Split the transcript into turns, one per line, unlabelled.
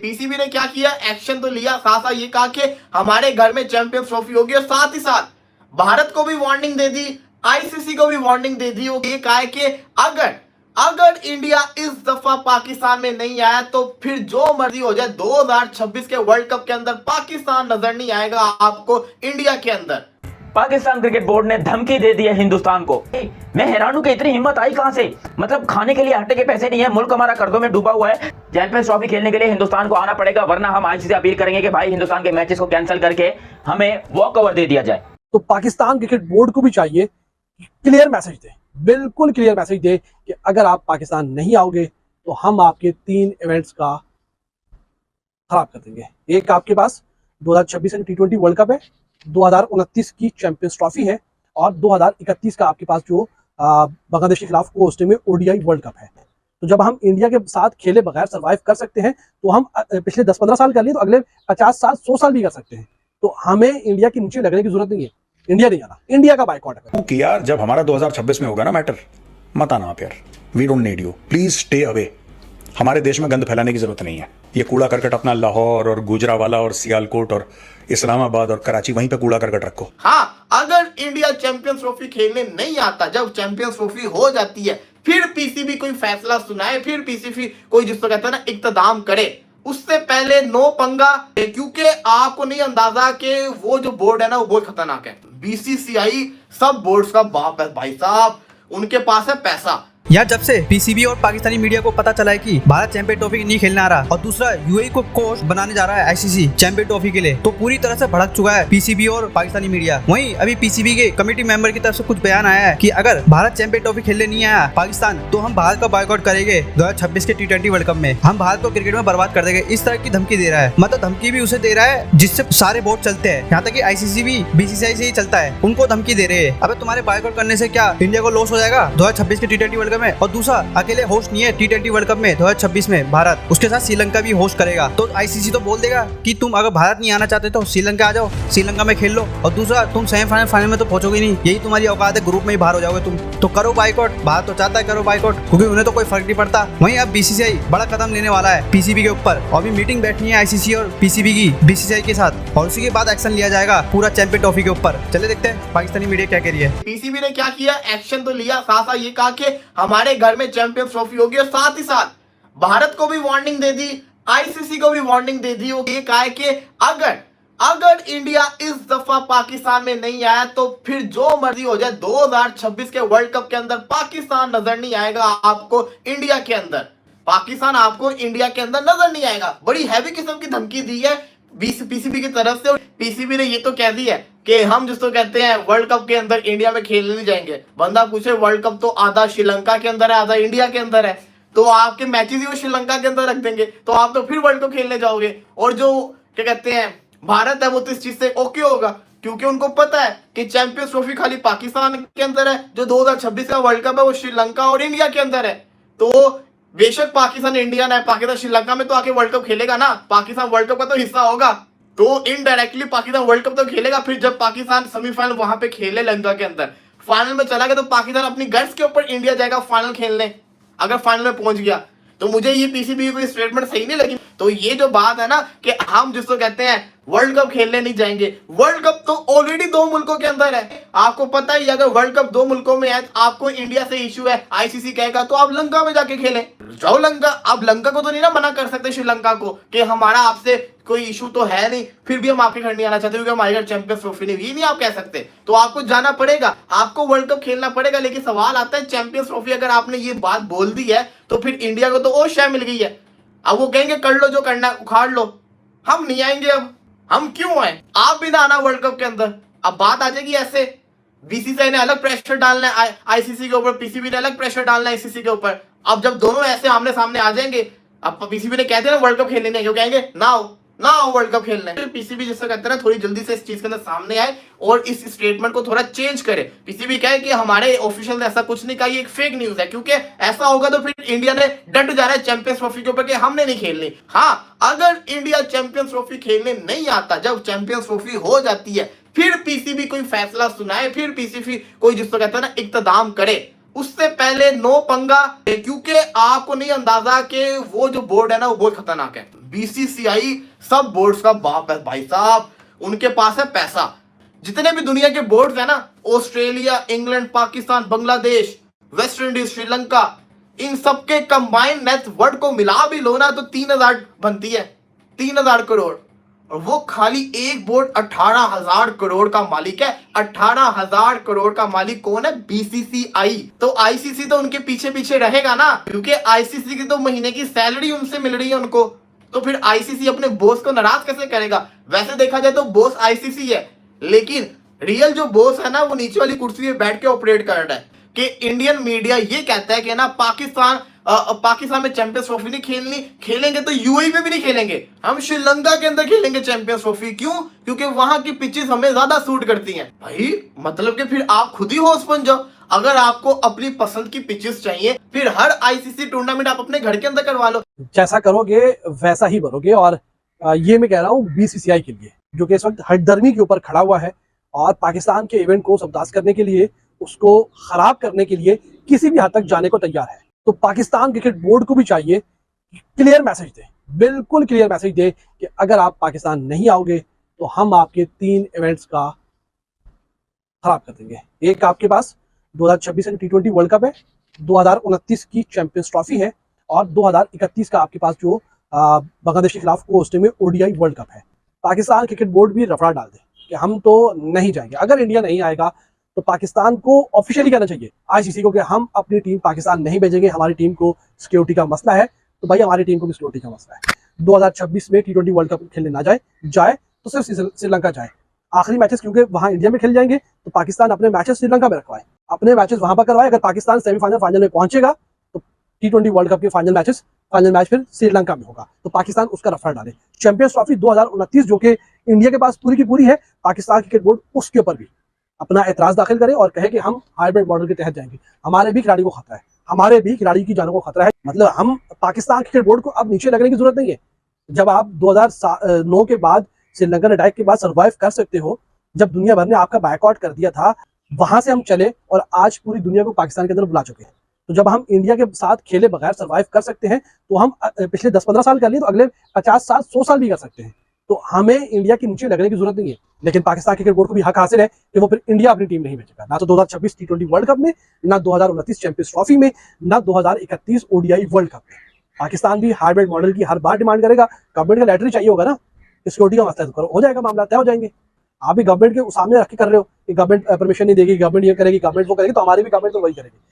PCB ने क्या किया, एक्शन तो लिया, साथ साथ ये कहा कि हमारे घर में चैंपियंस ट्रॉफी होगी, और साथ ही साथ भारत को भी वार्निंग दे दी, आईसीसी को भी वार्निंग दे दी। ये कहा है कि अगर इंडिया इस दफा पाकिस्तान में नहीं आया तो फिर जो मर्जी हो जाए 2026 के वर्ल्ड कप के अंदर पाकिस्तान नजर नहीं आएगा आपको इंडिया के अंदर।
पाकिस्तान क्रिकेट बोर्ड ने धमकी दे दी है हिंदुस्तान को। मैं हैरान हूं कि इतनी हिम्मत आई कहां से। मतलब खाने के लिए आटे के पैसे नहीं है, मुल्क हमारा कर्जों में डूबा हुआ है। चैंपियंस ट्रॉफी खेलने के लिए हिंदुस्तान को आना पड़ेगा, वरना हम आईसीसी से अपील करेंगे कि भाई हिंदुस्तान के मैचेस को कैंसिल करके हमें वॉक ओवर दे दिया जाए।
तो पाकिस्तान क्रिकेट बोर्ड को भी चाहिए क्लियर मैसेज दे, बिल्कुल क्लियर मैसेज दे कि अगर आप पाकिस्तान नहीं आओगे तो हम आपके 3 इवेंट्स का खराब कर देंगे। एक आपके पास 2026 का T20 वर्ल्ड कप है, 2029 की चैंपियंस ट्रॉफी है, और 2031 का आपके पास जो बांग्लादेश के खिलाफ कोस्टे में ओडीआई वर्ल्ड कप है। तो जब हम इंडिया के साथ खेले बगैर सर्वाइव कर सकते हैं तो हम पिछले 10-15 साल कर लिए तो अगले 50 साल 100 साल भी कर सकते हैं। तो हमें इंडिया के नीचे लगने की जरूरत नहीं है, इंडिया नहीं आना, इंडिया का बाइकआउट है।
यार जब हमारा 2026 में होगा ना मैटर, मत आना आप यार, we don't need you, please stay away. हमारे देश में गंद फैलाने की जरूरत नहीं है। ये कूड़ा करकट अपना लाहौर और गुजरावाला और सियालकोट और इस्लामाबाद और कराची, वहीं पे कूड़ा करकट रखो।
हाँ, अगर इंडिया चैंपियंस ट्रॉफी खेलने नहीं आता, जब चैंपियंस ट्रॉफी हो जाती है, फिर पीसीबी कोई फैसला सुनाए, फिर पीसीबी कोई जिसको कहता है ना इक्तदाम करे, उससे पहले नो पंगा। क्योंकि आपको नहीं अंदाजा कि वो जो बोर्ड है ना वो बहुत खतरनाक है। बीसीसीआई सब बोर्ड्स का बाप है भाई साहब, उनके पास है पैसा।
यार जब से पीसीबी और पाकिस्तानी मीडिया को पता चला है कि भारत चैंपियन ट्रॉफी नहीं खेलने आ रहा और दूसरा यूएई को कोच बनाने जा रहा है आईसीसी चैंपियन ट्रॉफी के लिए, तो पूरी तरह से भड़क चुका है पीसीबी और पाकिस्तानी मीडिया। वहीं अभी पीसीबी के कमेटी मेंबर की तरफ से कुछ बयान आया है कि अगर भारत चैंपियन ट्रॉफी खेलने नहीं आया पाकिस्तान, तो हम भारत का बॉयकॉट करेंगे 2026 के T20 वर्ल्ड कप में, हम भारत को क्रिकेट में बर्बाद कर देंगे। इस तरह की धमकी दे रहा है। मतलब धमकी भी उसे दे रहा है जिससे सारे बोर्ड चलते हैं, यहाँ तक कि आईसीसी भी बीसीसीआई से ही चलता है, उनको धमकी दे रहे हैं। अब तुम्हारे बॉयकॉट करने से क्या इंडिया को लॉस हो जाएगा 2026 के T20 वर्ल्ड कप में? और दूसरा अकेले होस्ट नहीं है T20 वर्ल्ड कप में 2026 में भारत, उसके साथ श्रीलंका भी होस्ट करेगा। तो आईसीसी तो बोल देगा कि तुम अगर भारत नहीं आना चाहते तो श्रीलंका आ जाओ, श्रीलंका में खेल लो, और दूसरा तुम सेमीफाइनल फाइनल में तो पहुंचोगे नहीं, यही तुम्हारी औकात है, ग्रुप में ही बाहर हो जाओगे तुम। तो करो बाइकआउट, भारत तो चाहता है करो बाइकआउट, क्योंकि उन्हें तो कोई फर्क नहीं पड़ता। वहीं अब बीसीसीआई बड़ा कदम लेने वाला है पीसीबी के ऊपर, और अभी मीटिंग बैठनी है आईसीसी और पीसीबी की बीसीसीआई के साथ, और उसी के बाद एक्शन लिया जाएगा पूरा चैंपियन ट्रॉफी के ऊपर। चले देखते हैं पाकिस्तानी मीडिया क्या कह रही है।
पीसीबी ने क्या किया, एक्शन तो लिया, साथ साथ ये कहा कि हमारे घर में चैंपियंस ट्रॉफी होगी, और साथ ही साथ भारत को भी वार्निंग दे दी, आईसीसी को भी वार्निंग दे दी। ये कहा है कि अगर इंडिया इस दफा पाकिस्तान में नहीं आया तो फिर जो मर्जी हो जाए 2026 के वर्ल्ड कप के अंदर पाकिस्तान नजर नहीं आएगा आपको इंडिया के अंदर, पाकिस्तान आपको इंडिया के अंदर नजर नहीं आएगा। बड़ी हैवी किस्म की धमकी दी है पीसीबी की तरफ से। पीसीबी ने ये तो कह दी है कि हम जिसको कहते हैं वर्ल्ड कप के अंदर इंडिया में खेलने नहीं जाएंगे। बंदा पूछे वर्ल्ड कप तो आधा श्रीलंका के अंदर है, आधा इंडिया के अंदर है, तो आपके मैचेस ही वो श्रीलंका के अंदर रख देंगे, तो आप तो फिर वर्ल्ड कप खेलने जाओगे। और जो क्या कहते हैं भारत है वो तो इस चीज से ओके होगा, क्योंकि उनको पता है कि चैंपियंस ट्रॉफी खाली पाकिस्तान के अंदर है, जो 2026 का वर्ल्ड कप है वो श्रीलंका और इंडिया के अंदर है। तो बेशक पाकिस्तान इंडियन है, पाकिस्तान श्रीलंका में तो आके वर्ल्ड कप खेलेगा ना, पाकिस्तान वर्ल्ड कप का तो हिस्सा होगा, तो इनडायरेक्टली पाकिस्तान वर्ल्ड कप तो खेलेगा। फिर जब पाकिस्तान सेमीफाइनल वहां पे खेले लंका के अंदर, फाइनल में चला गया, तो पाकिस्तान अपनी गर्ज के ऊपर इंडिया जाएगा फाइनल खेलने, अगर फाइनल में पहुंच गया। तो मुझे ये पीसीबी की कोई स्टेटमेंट सही नहीं लगी। तो ये जो बात है ना कि हम जिसको कहते हैं वर्ल्ड कप खेलने नहीं जाएंगे, वर्ल्ड कप तो ऑलरेडी 2 मुल्कों के अंदर है, आपको पता ही। अगर वर्ल्ड कप 2 मुल्कों में है, आपको इंडिया से इशू है, आईसीसी कहेगा तो आप लंका में जाके खेलें, जाओ लंका। आप लंका को तो नहीं ना मना कर सकते, श्रीलंका को, कि हमारा आपसे कोई इशू तो है नहीं, फिर भी हम आपके घर नहीं आना चाहते क्योंकि हमारे घर चैंपियंस ट्रॉफी नहीं, ये नहीं आप कह सकते। तो आपको जाना पड़ेगा, आपको वर्ल्ड कप खेलना पड़ेगा। लेकिन सवाल आता है चैंपियंस ट्रॉफी अगर आपने ये बात बोल दी है तो फिर इंडिया को तो और शय मिल गई है। अब वो कहेंगे कर लो जो करना उखाड़ लो, हम नहीं आएंगे। अब हम क्यों आए, आप भी ना आना वर्ल्ड कप के अंदर। अब बात आ जाएगी ऐसे, बीसीसीआई ने अलग प्रेशर डालना है आईसीसी के ऊपर, पीसीबी ने अलग प्रेशर डालना है आईसीसी के ऊपर। अब जब दोनों ऐसे आमने सामने आ जाएंगे, अब पीसीबी ने कह दिया ना वर्ल्ड कप खेलने नहीं, कहेंगे ना आओ वर्ल्ड कप खेलने। फिर पीसीबी जिससे कहते हैं ना थोड़ी जल्दी से इस चीज के अंदर सामने आए और इस स्टेटमेंट को थोड़ा चेंज करे। पीसीबी कहे कि हमारे ऑफिशियल ने ऐसा कुछ नहीं कहा, ये एक फेक न्यूज है, क्योंकि ऐसा होगा तो फिर इंडिया ने डट जाना है चैंपियंस ट्रॉफी के ऊपर कि हमने नहीं खेलनी। हाँ, अगर इंडिया चैंपियंस ट्रॉफी खेलने नहीं आता, जब चैंपियंस ट्रॉफी हो जाती है, फिर पीसीबी कोई फैसला सुनाए, फिर पीसीबी कोई जिसको कहते हैं ना इक्तदाम करे, उससे पहले नो पंगा। क्योंकि आपको नहीं अंदाजा कि वो जो बोर्ड है ना वो बहुत खतरनाक है। बीसीसीआई सब बोर्ड्स का बाप है भाई साहब, उनके पास है पैसा। जितने भी दुनिया के बोर्ड्स है ना, Australia, England, Pakistan, Bangladesh, West Indies, Sri Lanka, इन सबके कंबाइंड नेट वर्थ को मिला भी लो ना तो 3000 बनती है, 3000 करोड़। और वो खाली एक बोर्ड 18,000 करोड़ का मालिक है। 18,000 करोड़ का मालिक कौन है? बीसीसीआई। तो आईसीसी तो उनके पीछे पीछे रहेगा ना, क्योंकि आईसीसी की तो महीने की सैलरी उनसे मिल रही है उनको। तो फिर आईसीसी अपने बॉस को नाराज कैसे करेगा? वैसे देखा जाए तो बॉस आईसीसी है, लेकिन रियल जो बॉस है ना वो नीचे वाली कुर्सी पे बैठ के ऑपरेट कर रहा है। कि इंडियन मीडिया ये कहता है कि ना पाकिस्तान में चैंपियंस ट्रॉफी नहीं खेलनी, खेलेंगे तो यूएई में भी नहीं खेलेंगे, हम श्रीलंका के अंदर खेलेंगे चैंपियंस ट्रॉफी। क्यों? क्योंकि वहां की पिचेस हमें ज्यादा सूट करती हैं। भाई मतलब कि फिर आप खुद ही होस्ट बन जाओ। अगर आपको अपनी पसंद की पिचेस चाहिए, फिर हर आईसीसी टूर्नामेंट आप अपने घर के अंदर करवा लो।
जैसा करोगे वैसा ही बनोगे। और ये मैं कह रहा हूँ बीसीसीआई के लिए, जो कि इस वक्त हठधर्मी के ऊपर खड़ा हुआ है और पाकिस्तान के इवेंट को सबदास करने के लिए, उसको खराब करने के लिए किसी भी हद तक जाने को तैयार है। तो पाकिस्तान क्रिकेट बोर्ड को भी चाहिए क्लियर मैसेज दे, बिल्कुल क्लियर मैसेज दे कि अगर आप पाकिस्तान नहीं आओगे तो हम आपके 3 इवेंट्स का खराब कर देंगे। एक आपके पास 2026 का T20 वर्ल्ड कप है, 2029 की चैंपियंस ट्रॉफी है और 2031 का आपके पास जो बांग्लादेश के खिलाफ होस्टिंग में ओडीआई वर्ल्ड कप है। पाकिस्तान क्रिकेट बोर्ड भी रफड़ा डाल दे कि हम तो नहीं जाएंगे। अगर इंडिया नहीं आएगा तो पाकिस्तान को ऑफिशियली कहना चाहिए आईसीसी को कि हम अपनी टीम पाकिस्तान नहीं भेजेंगे, हमारी टीम को सिक्योरिटी का मसला है। तो भाई हमारी टीम को भी सिक्योरिटी का मसला है। 2026 में T20 वर्ल्ड कप खेलने ना जाए तो सिर्फ श्रीलंका जाए। आखिरी मैचेस क्योंकि वहां इंडिया में खेल जाएंगे तो पाकिस्तान अपने मैचेस श्रीलंका में रखवाए, अपने मैचेस वहां पर करवाए। अगर पाकिस्तान सेमीफाइनल फाइनल में पहुंचेगा तो T20 वर्ल्ड कप के फाइनल मैच फिर श्रीलंका में होगा। तो पाकिस्तान उसका रफड़ा डाले। चैंपियंस ट्रॉफी 2029 जो कि इंडिया के पास पूरी की पूरी है, पाकिस्तान क्रिकेट बोर्ड उसके ऊपर भी अपना एतराज दाखिल करे और कहे कि हम हाइब्रिड मॉडल के तहत जाएंगे। हमारे भी खिलाड़ी को खतरा है, हमारे भी खिलाड़ी की जानों को खतरा है। मतलब हम पाकिस्तान क्रिकेट बोर्ड को अब नीचे लगने की जरूरत नहीं है। जब आप 2009 के बाद, श्रीलंकन अटैक के बाद सर्वाइव कर सकते हो, जब दुनिया भर ने आपका बायकॉट कर दिया था, वहां से हम चले और आज पूरी दुनिया को पाकिस्तान के अंदर बुला चुके हैं। तो जब हम इंडिया के साथ खेले बगैर सर्वाइव कर सकते हैं तो हम पिछले 10-15 साल कर लिए तो अगले 50 साल 100 साल भी कर सकते हैं। तो हमें इंडिया के नीचे लगने की जरूरत नहीं है। लेकिन पाकिस्तान क्रिकेट बोर्ड को भी हक हासिल है कि वो फिर इंडिया अपनी टीम नहीं भेजेगा, ना तो 2026 T20 वर्ल्ड कप में, ना 2029 चैंपियंस ट्रॉफी में, ना 2031 ओडीआई वर्ल्ड कप में। पाकिस्तान भी हाइब्रिड मॉडल की हर बार डिमांड करेगा। गवर्नमेंट का लेटर चाहिए होगा ना, सिक्योरिटी का मसला है, हो जाएगा, मामला तय हो जाएंगे। आप भी गवर्नमेंट के सामने रख के कर रहे हो कि गवर्नमेंट परमिशन नहीं देगी, गवर्नमेंट ये करेगी, गवर्नमेंट वो करेगी, तो हमारी भी गवर्नमेंट तो वही करेगी।